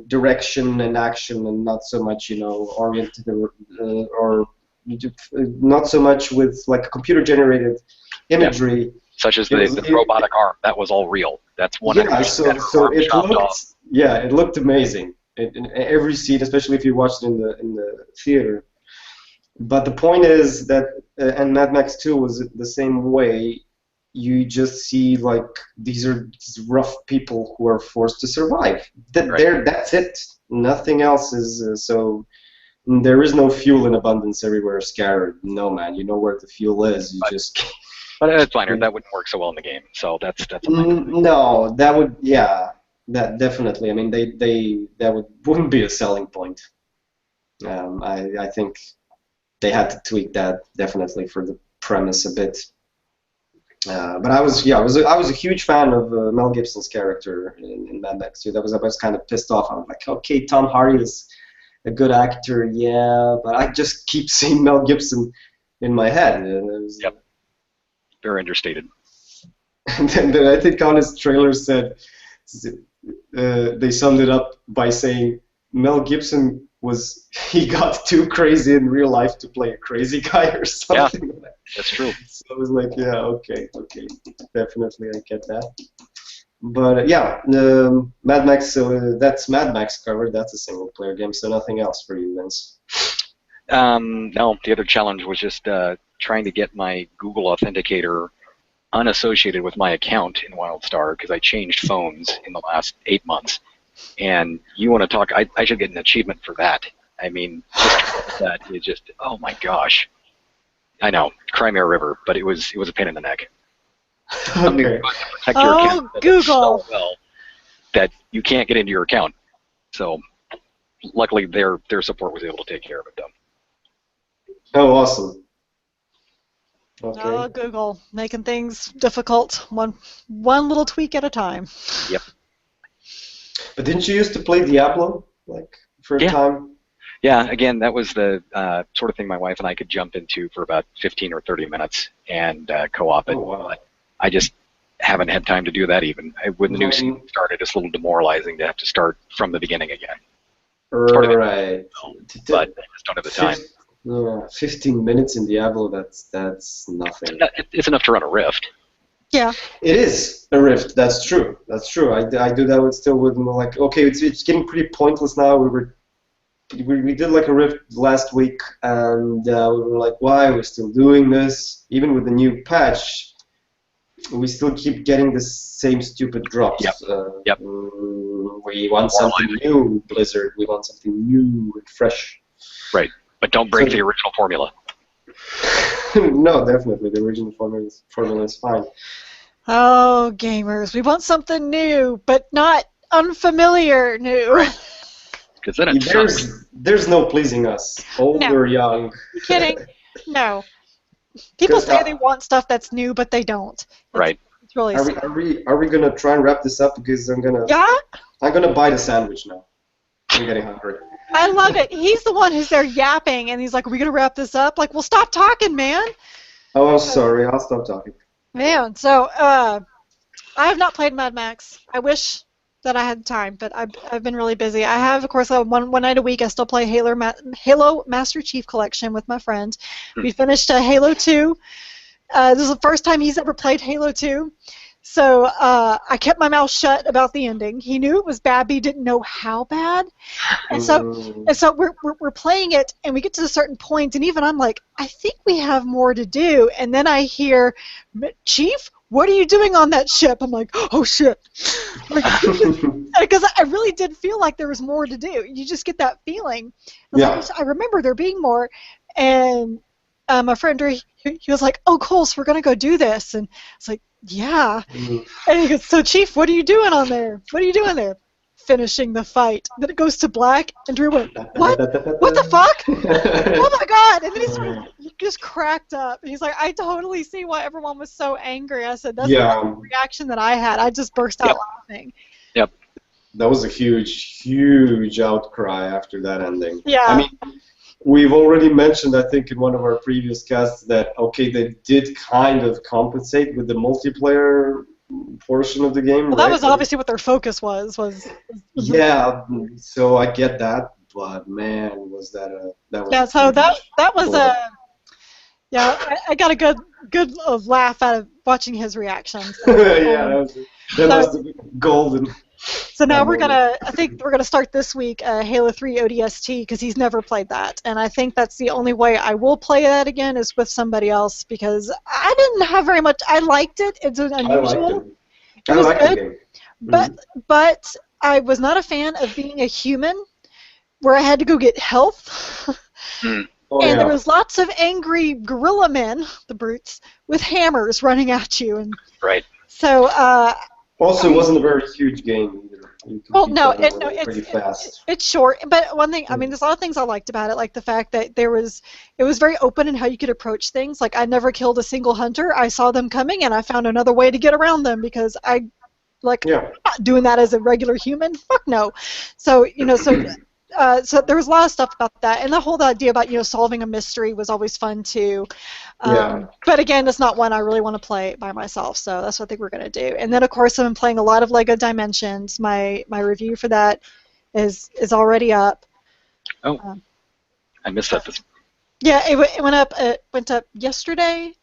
direction and action, and not so much, oriented or not so much with like computer generated imagery. Yeah. Such as the robotic arm, that was all real. That's one. Yeah, so it looked. Yeah, it looked amazing in every scene, especially if you watched it in the theater. But the point is that, and Mad Max 2 was the same way. You just see like these are rough people who are forced to survive. That's it. Nothing else is so. There is no fuel in abundance everywhere scattered. No, man, you know where the fuel is. You just. But it's minor. That wouldn't work so well in the game. So that's a minor thing. No, that would that definitely. I mean, that wouldn't be a selling point. I think they had to tweak that definitely for the premise a bit. But I was a huge fan of Mel Gibson's character in Mad Max 2. I was kind of pissed off. I was like, okay, Tom Hardy is a good actor, yeah, but I just keep seeing Mel Gibson in my head. Yep. Very understated. And then I think on his trailer said they summed it up by saying Mel Gibson he got too crazy in real life to play a crazy guy or something. Yeah, that's true. So I was like, yeah, okay, definitely I get that. But Mad Max. So that's Mad Max covered. That's a single player game. So nothing else for you, Vince. No, the other challenge was just trying to get my Google Authenticator unassociated with my account in WildStar because I changed phones in the last 8 months. And you want to talk? I should get an achievement for that. I mean, that is just, oh my gosh. I know, Crimea River, but it was a pain in the neck. Okay. Protect your account Google. so well that you can't get into your account. So luckily, their support was able to take care of it, though. Oh, awesome. Okay. Oh, Google, making things difficult, one little tweak at a time. Yep. But didn't you used to play Diablo, like, for a time? Yeah, again, that was the sort of thing my wife and I could jump into for about 15 or 30 minutes and co-op it. Oh, wow. But I just haven't had time to do that even. When the new season started, it's a little demoralizing to have to start from the beginning again. Right. But I just don't have the time. 15 minutes in Diablo, that's nothing. It's enough to run a Rift. Yeah. It is a Rift. That's true. I do that with like, okay, it's getting pretty pointless now. We did like a Rift last week, and we were like, why are we still doing this? Even with the new patch, we still keep getting the same stupid drops. Yep. We want something new, Blizzard. We want something new and fresh. Right. But don't break the original formula. No, definitely. The original formula is fine. Oh, gamers, we want something new, but not unfamiliar new. Because then it sucks. There's no pleasing us, old No. or young. You kidding? No. People 'Cause, say they want stuff that's new, but they don't. Right. It's really Are we sad. are we gonna try and wrap this up? Because I'm Yeah, gonna bite a sandwich now. I'm getting hungry. I love it. He's the one who's there yapping, and he's like, "Are we gonna wrap this up?" Like, well, stop talking, man. Oh, I'm sorry. I'll stop talking. Man, so I have not played Mad Max. I wish that I had time, but I've been really busy. I have, of course, one night a week. I still play Halo Master Chief Collection with my friend. We finished Halo 2. This is the first time he's ever played Halo 2. So I kept my mouth shut about the ending. He knew it was bad, but he didn't know how bad. And so we're playing it, and we get to a certain point, and even I'm like, I think we have more to do. And then I hear, Chief, what are you doing on that ship? I'm like, oh shit, because I really did feel like there was more to do. You just get that feeling. I remember there being more, and my friend he was like, oh, cool, so we're gonna go do this, and it's like, yeah. And he goes, so Chief, what are you doing on there? What are you doing there? Finishing the fight. Then it goes to black, and Drew went, what? What the fuck? Oh my god! And then he just cracked up. And he's like, I totally see why everyone was so angry. I said, that's the reaction that I had. I just burst out laughing. Yep. That was a huge outcry after that ending. Yeah. I mean, we've already mentioned, I think, in one of our previous casts that, okay, they did kind of compensate with the multiplayer portion of the game. Well, that was obviously what their focus was. Yeah, so I get that, but man, was that was yeah. So that was I got a good laugh out of watching his reaction. So, yeah, that was golden. So now I think we're gonna start this week Halo 3 ODST because he's never played that, and I think that's the only way I will play that again is with somebody else because I didn't have very much. I liked it. It's unusual. I liked the game. But I was not a fan of being a human, where I had to go get health. There was lots of angry gorilla men, the brutes, with hammers running at you, and so. Also, it wasn't a very huge game either. It's pretty fast. It's short, but one thing, I mean, there's a lot of things I liked about it, like the fact that it was very open in how you could approach things. Like, I never killed a single hunter. I saw them coming, and I found another way to get around them because I'm not doing that as a regular human. Fuck no. So, so there was a lot of stuff about that, and the whole idea about solving a mystery was always fun too. But again, it's not one I really want to play by myself, so that's what I think we're gonna do. And then of course I'm playing a lot of Lego Dimensions. My review for that is already up. Oh, I missed that. Yeah, it went up. It went up yesterday.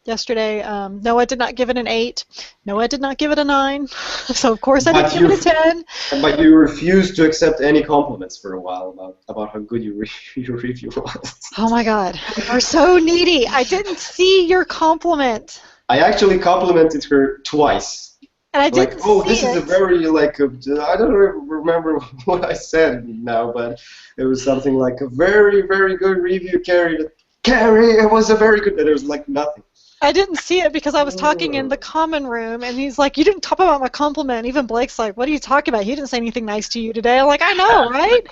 Yesterday. Noah did not give it an 8. Noah did not give it a 9. So of course I didn't give it a 10. But you refused to accept any compliments for a while about how good your review was. Oh my God, you are so needy. I didn't see your compliment. I actually complimented her twice. And I didn't see this is a very I don't remember what I said now, but it was something like a very, very good review, Carrie. It was a very good. There was nothing. I didn't see it because I was talking in the common room, and he's like, you didn't talk about my compliment. Even Blake's like, what are you talking about? He didn't say anything nice to you today. I'm like, I know, right?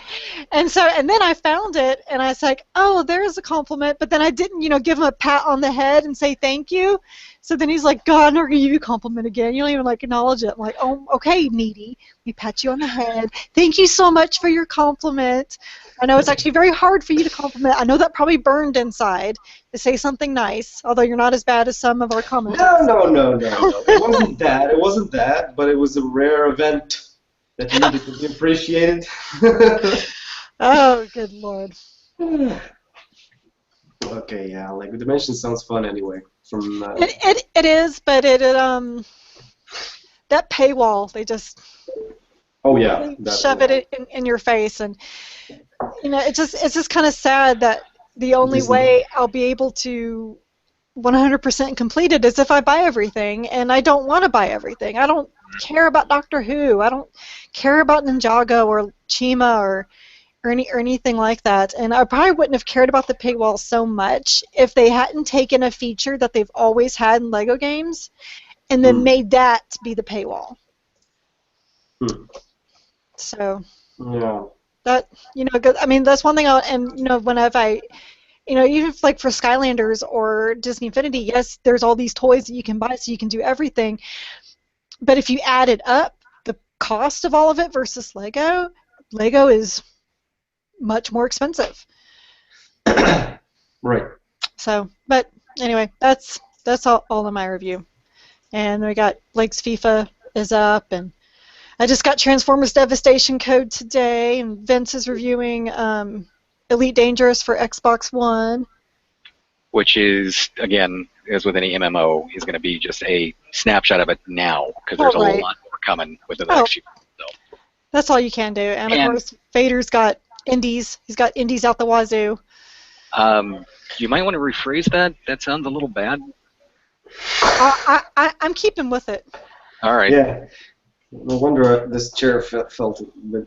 And then I found it, and I was like, oh, there's a compliment, but then I didn't, give him a pat on the head and say thank you. So then he's like, God, I'm not going to give you a compliment again. You don't even acknowledge it. I'm like, oh, okay, needy. We pat you on the head. Thank you so much for your compliment. I know it's actually very hard for you to compliment. I know that probably burned inside to say something nice, although you're not as bad as some of our commenters. No. It wasn't that. It wasn't that, but it was a rare event that needed to be appreciated. Oh, good Lord. Okay, yeah, Lego Dimensions sounds fun anyway. It is, but that paywall, they just shove it in your face, and it's just kind of sad that the only way I'll be able to 100% complete it is if I buy everything, and I don't want to buy everything. I don't care about Doctor Who. I don't care about Ninjago or Chima or anything like that, and I probably wouldn't have cared about the paywall so much if they hadn't taken a feature that they've always had in Lego games and then made that be the paywall. So Yeah. that, you know, 'cause, I mean, that's one thing. And you know, whenever I, you know, even if, like for Skylanders or Disney Infinity, yes, there's all these toys that you can buy, so you can do everything. But if you add it up, the cost of all of it versus Lego, Lego is much more expensive. Right. So, but anyway, that's all in my review. And we got Blake's FIFA is up, and I just got Transformers Devastation Code today, and Vince is reviewing Elite Dangerous for Xbox One. Which is, again, as with any MMO, is going to be just a snapshot of it now, because there's a Right. lot more coming within the next few months. So. That's all you can do. And of course, Vader's got indies. He's got indies out the wazoo. You might want to rephrase that. That sounds a little bad. I'm keeping with it. All right. Yeah. No wonder this chair felt a bit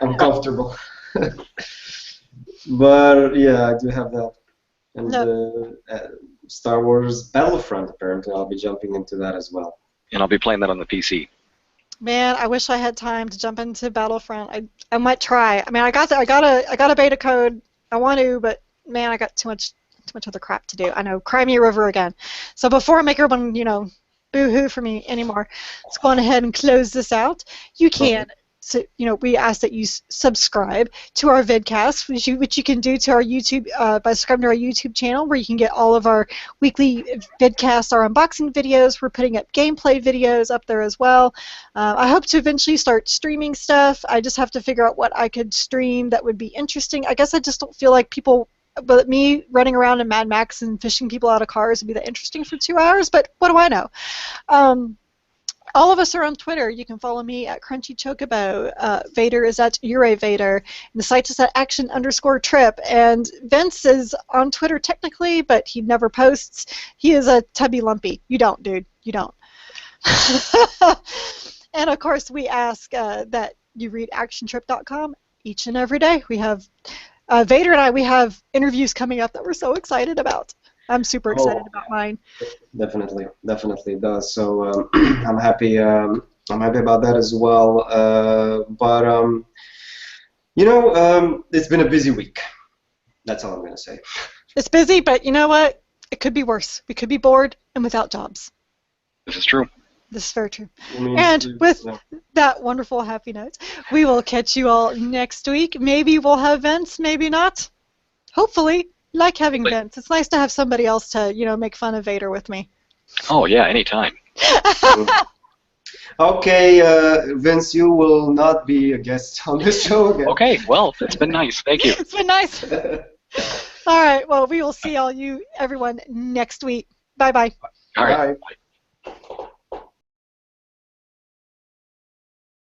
uncomfortable. But yeah, I do have that. And Star Wars Battlefront, apparently, I'll be jumping into that as well. And I'll be playing that on the PC. Man, I wish I had time to jump into Battlefront. I might try. I mean, I got a beta code. I want to, but man, I got too much other crap to do. I know. Cry me a river again. So before I make everyone, you know, boo-hoo for me anymore, let's go on ahead and close this out. You can. Okay. So, you know, we ask that you subscribe to our vidcast, which you can do to our YouTube by subscribing to our YouTube channel, where you can get all of our weekly vidcasts, our unboxing videos. We're putting up gameplay videos up there as well. I hope to eventually start streaming stuff. I just have to figure out what I could stream that would be interesting. I guess I just don't feel like people, but me running around in Mad Max and fishing people out of cars would be that interesting for 2 hours. But what do I know? All of us are on Twitter. You can follow me at Crunchy Chocobo. Vader is at UrayVader. And the site is at action_trip. And Vince is on Twitter technically, but he never posts. He is a tubby lumpy. You don't, dude. You don't. And of course, we ask that you read actiontrip.com each and every day. We have Vader and we have interviews coming up that we're so excited about. I'm super excited about mine. Definitely does. So I'm happy. I'm happy about that as well. But you know, it's been a busy week. That's all I'm gonna say. It's busy, but you know what? It could be worse. We could be bored and without jobs. This is true. This is very true. And with that wonderful happy note, we will catch you all next week. Maybe we'll have Vince, maybe not. Hopefully. Like having Vince. It's nice to have somebody else to, you know, make fun of Vader with me. Oh, yeah, anytime. Okay, Vince, you will not be a guest on this show again. Okay, well, it's been nice. Thank you. It's been nice. All right, well, we will see everyone next week. Bye-bye. All right. Bye.